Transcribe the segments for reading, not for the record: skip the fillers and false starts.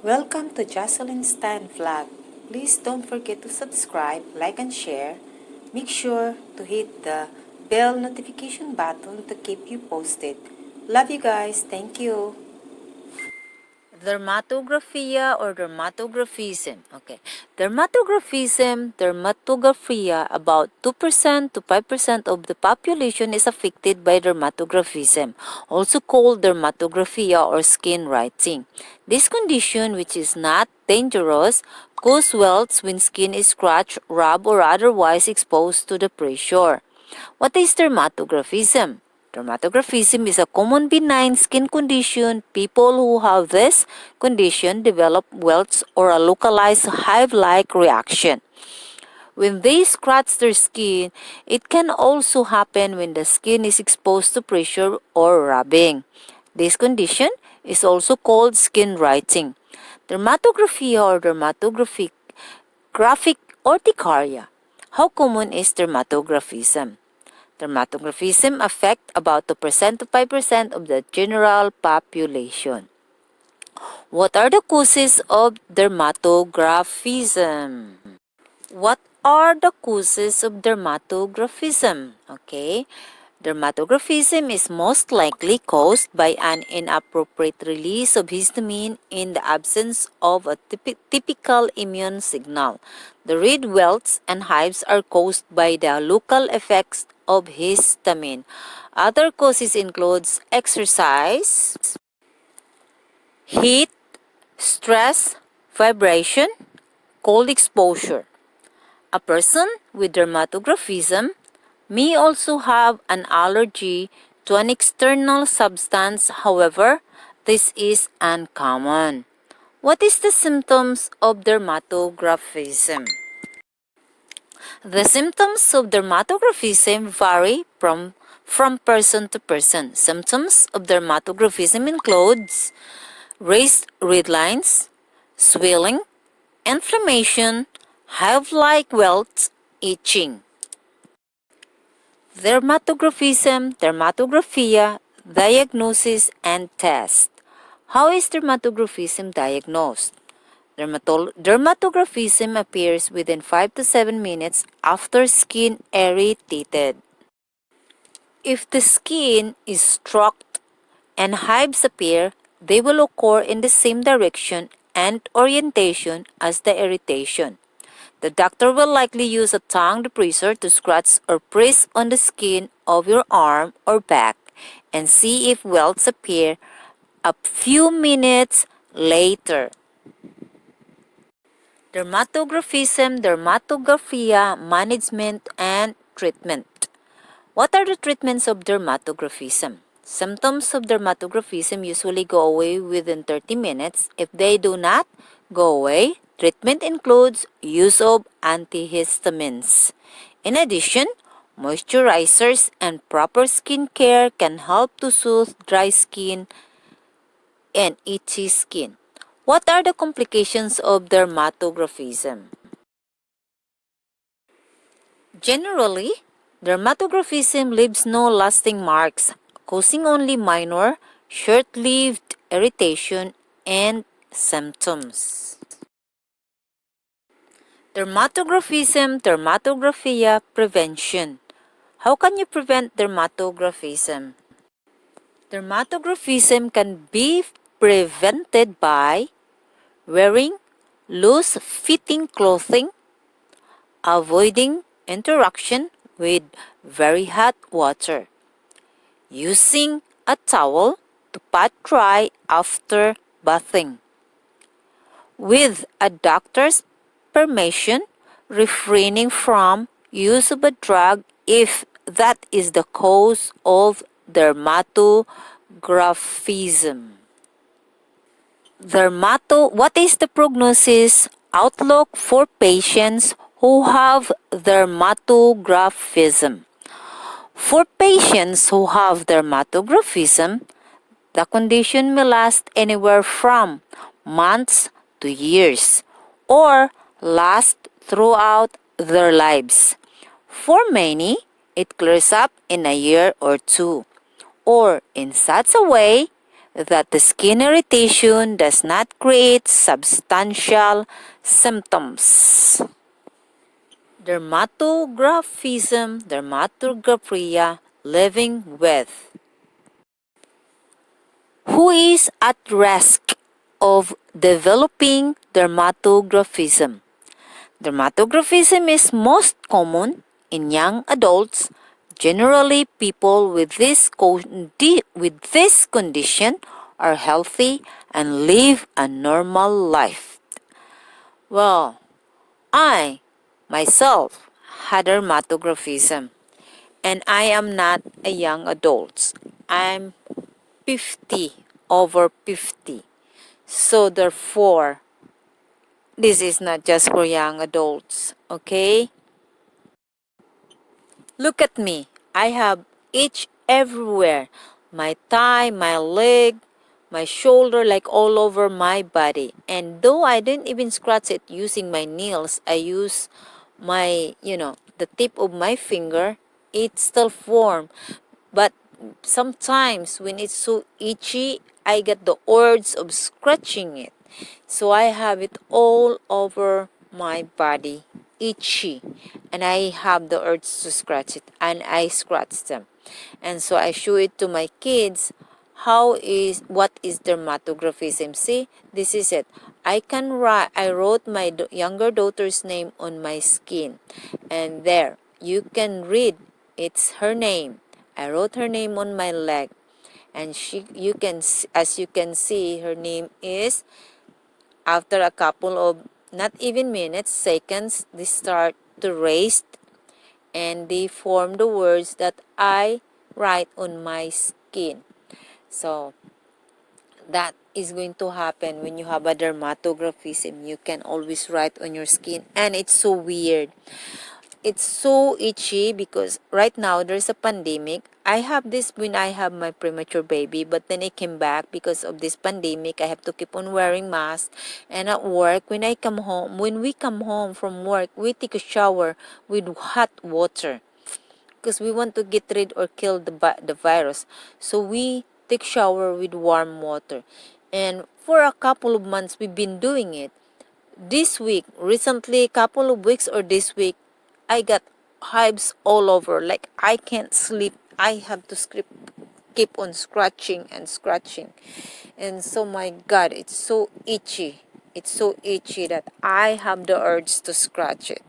Welcome to Jocelyn Stan Vlog. Please don't forget to subscribe, like, and share. Make sure to hit the bell notification button to keep you posted. Love you guys. Thank you. Dermatographia or dermatographism. Okay. Dermatographia, about 2% to 5% of the population is affected by dermatographism, also called dermatographia or skin writing. This condition, which is not dangerous, causes welts when skin is scratched, rubbed, or otherwise exposed to the pressure. What is dermatographism? Dermatographism is a common benign skin condition. People who have this condition develop welts or a localized hive-like reaction. When they scratch their skin, it can also happen when the skin is exposed to pressure or rubbing. This condition is also called skin writing. Dermatography or dermatographic graphic urticaria. How common is dermatographism? Dermatographism affect about 2% to 5% of the general population. What are the causes of dermatographism? What are the causes of dermatographism? Okay. Dermatographism is most likely caused by an inappropriate release of histamine in the absence of a typical immune signal. The red welts and hives are caused by the local effects of histamine. Other causes include exercise, heat, stress, vibration, cold exposure. A person with dermatographism may also have an allergy to an external substance. However, this is uncommon. What is the symptoms of dermatographism? The symptoms of dermatographism vary from person to person. Symptoms of dermatographism includes raised red lines, swelling, inflammation, hive-like welts, itching. Dermatographia, diagnosis, and test. How is dermatographism diagnosed? Dermatographism appears within 5 to 7 minutes after skin irritated. If the skin is struck and hives appear, they will occur in the same direction and orientation as the irritation. The doctor will likely use a tongue depressor to scratch or press on the skin of your arm or back and see if welts appear a few minutes later. Dermatographia, management, and treatment. What are the treatments of dermatographism? Symptoms of dermatographism usually go away within 30 minutes. If they do not go away, treatment includes use of antihistamines. In addition, moisturizers and proper skin care can help to soothe dry skin and itchy skin. What are the complications of dermatographism? Generally, dermatographism leaves no lasting marks, causing only minor, short-lived irritation and symptoms. Dermatographia prevention. How can you prevent dermatographism? Dermatographism can be prevented by wearing loose-fitting clothing, avoiding interaction with very hot water, using a towel to pat dry after bathing, with a doctor's permission, refraining from use of a drug if that is the cause of dermatographism. What is the prognosis outlook for patients who have dermatographism? For patients who have dermatographism, the condition may last anywhere from months to years or last throughout their lives. For many, it clears up in a year or two, or in such a way that the skin irritation does not create substantial symptoms. Dermatographia, living with. Who is at risk of developing dermatographism? Dermatographism is most common in young adults. Generally, people with this condition are healthy and live a normal life. Well, I myself had dermatographism, and I am not a young adult. I'm 50, over 50. So therefore, this is not just for young adults, okay? Look at me. I have itch everywhere. My thigh, my leg, my shoulder, like all over my body. And though I didn't even scratch it using my nails, I use my, the tip of my finger. It still form. But sometimes when it's so itchy, I get the urge of scratching it. So I have it all over my body, itchy, and I have the urge to scratch it, and I scratch them. And so I show it to my kids. What is dermatographism? See, this is it. I wrote my younger daughter's name on my skin, and there you can read. It's her name. I wrote her name on my leg, and as you can see, her name is. After a couple of not even minutes, seconds, they start to raise and they form the words that I write on my skin. So that is going to happen when you have a dermatographism. You can always write on your skin, and it's so weird. It's so itchy because right now there's a pandemic. I have this when I have my premature baby, but then it came back because of this pandemic. I have to keep on wearing masks. And at work, when we come home from work, we take a shower with hot water because we want to get rid or kill the virus. So we take shower with warm water. And for a couple of months, we've been doing it. This week, recently, couple of weeks or this week, I got hives all over. Like I can't sleep. I have to keep on scratching and scratching. And so my God, it's so itchy. It's so itchy that I have the urge to scratch it.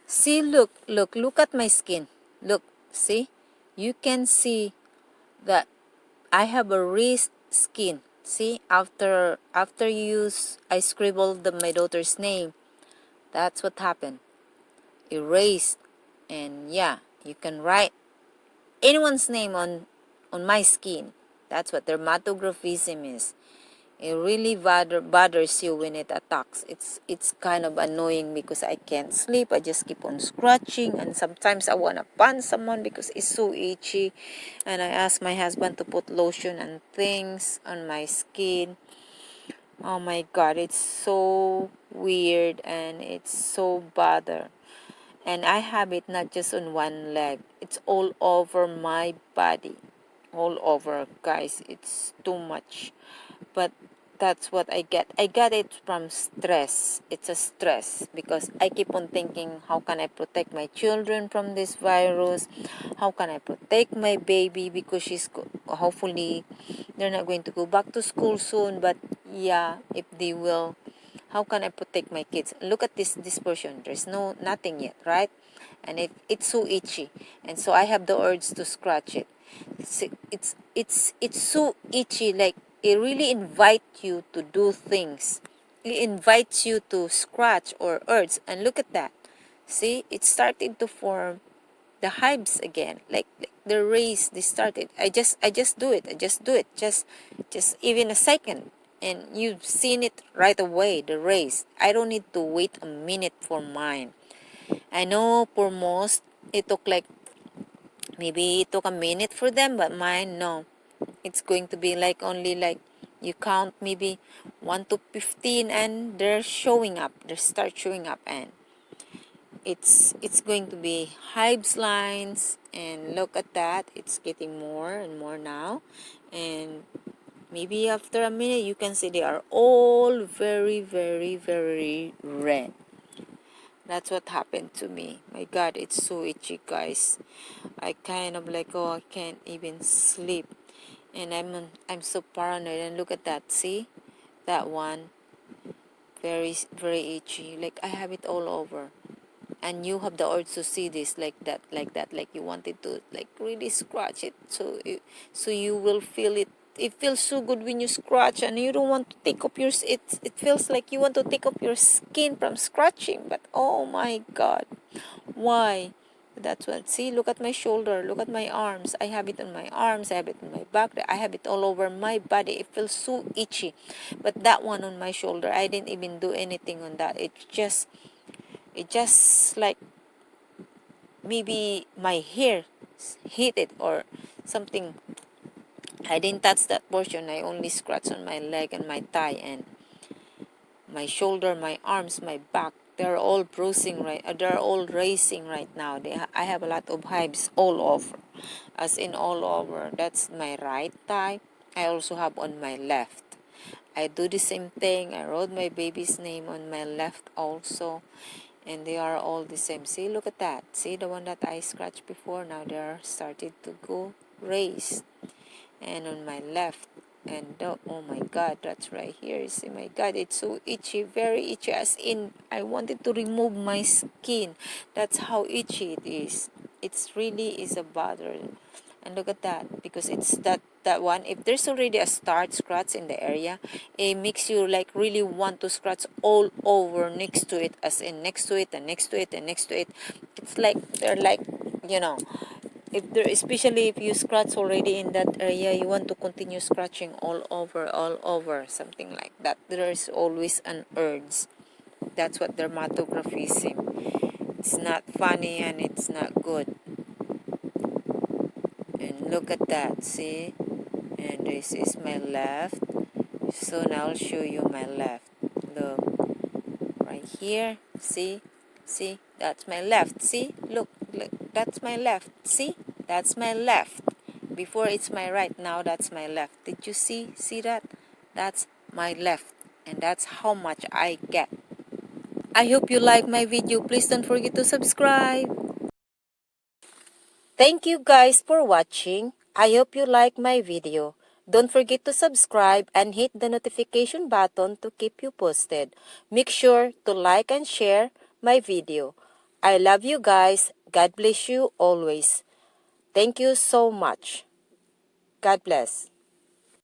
See, look at my skin. Look, see? You can see that I have a raised skin. See, after I scribbled my daughter's name. That's what happened. Erased. And yeah, you can write anyone's name on my skin. That's what dermatographism is. It really bothers you when it attacks. It's kind of annoying because I can't sleep. I just keep on scratching, and sometimes I want to punch someone because it's so itchy. And I ask my husband to put lotion and things on my skin. Oh my God, it's so weird and it's so bother. And I have it not just on one leg. It's all over my body. All over, guys. It's too much. But that's what I get. I got it from stress. It's a stress because I keep on thinking, how can I protect my children from this virus? How can I protect my baby because hopefully they're not going to go back to school soon. But yeah, if they will, how can I protect my kids? Look at this portion. There's nothing yet, right? And it's so itchy, and so I have the urge to scratch it. It's so itchy, like it really invites you to do things. It invites you to scratch or urge. And look at that. See, it started to form the hives again, like the rays. They started. I just do it. Just even a second, and you've seen it right away. The rays. I don't need to wait a minute for mine. I know for most it took like maybe it took a minute for them, but mine no. It's going to be like only like you count maybe 1 to 15 and they're showing up. They start showing up, and it's going to be hives lines, and look at that, it's getting more and more now, and maybe after a minute you can see they are all very very very red. That's what happened to me. My god, it's so itchy, guys. I kind of like, oh, I can't even sleep, and I'm so paranoid. And look at that, see that one, very very itchy, like I have it all over. And you have the urge to see this like that, like you wanted to like really scratch it, so you will feel it. It feels so good when you scratch, and you don't want to take up your it feels like you want to take up your skin from scratching, but oh my god, why? That's what, see, look at my shoulder, look at my arms. I have it on my arms, I have it on my back, I have it all over my body. It feels so itchy. But that one on my shoulder, I didn't even do anything on that. It just like maybe my hair hit it or something. I didn't touch that portion. I only scratched on my leg and my thigh and my shoulder, my arms, my back. They're all bruising right. They're all racing right now. I have a lot of hives all over, as in all over. That's my right thigh. I also have on my left. I do the same thing. I wrote my baby's name on my left also, and they are all the same. See, look at that. See the one that I scratched before, now they're started to go raised. And on my left, and oh my god, that's right here. See, my god, it's so itchy, very itchy, as in I wanted to remove my skin. That's how itchy it is. It's really is a bother. And look at that, because it's that one, if there's already a start scratch in the area, it makes you like really want to scratch all over next to it, as in next to it and next to it and next to it. It's like they're like, you know, if there, especially if you scratch already in that area, you want to continue scratching all over, something like that. There is always an urge. That's what dermatographism. It's not funny and it's not good. And look at that, see? And this is my left. So now I'll show you my left. Look, right here. See, that's my left. See, look, that's my left. See, that's my left. Before it's my right, now that's my left. Did you see that? That's my left, and that's how much I get. I hope you like my video. Please don't forget to subscribe. Thank you guys for watching. I hope you like my video. Don't forget to subscribe and hit the notification button to keep you posted. Make sure to like and share my video. I love you guys. God bless you always. Thank you so much. God bless.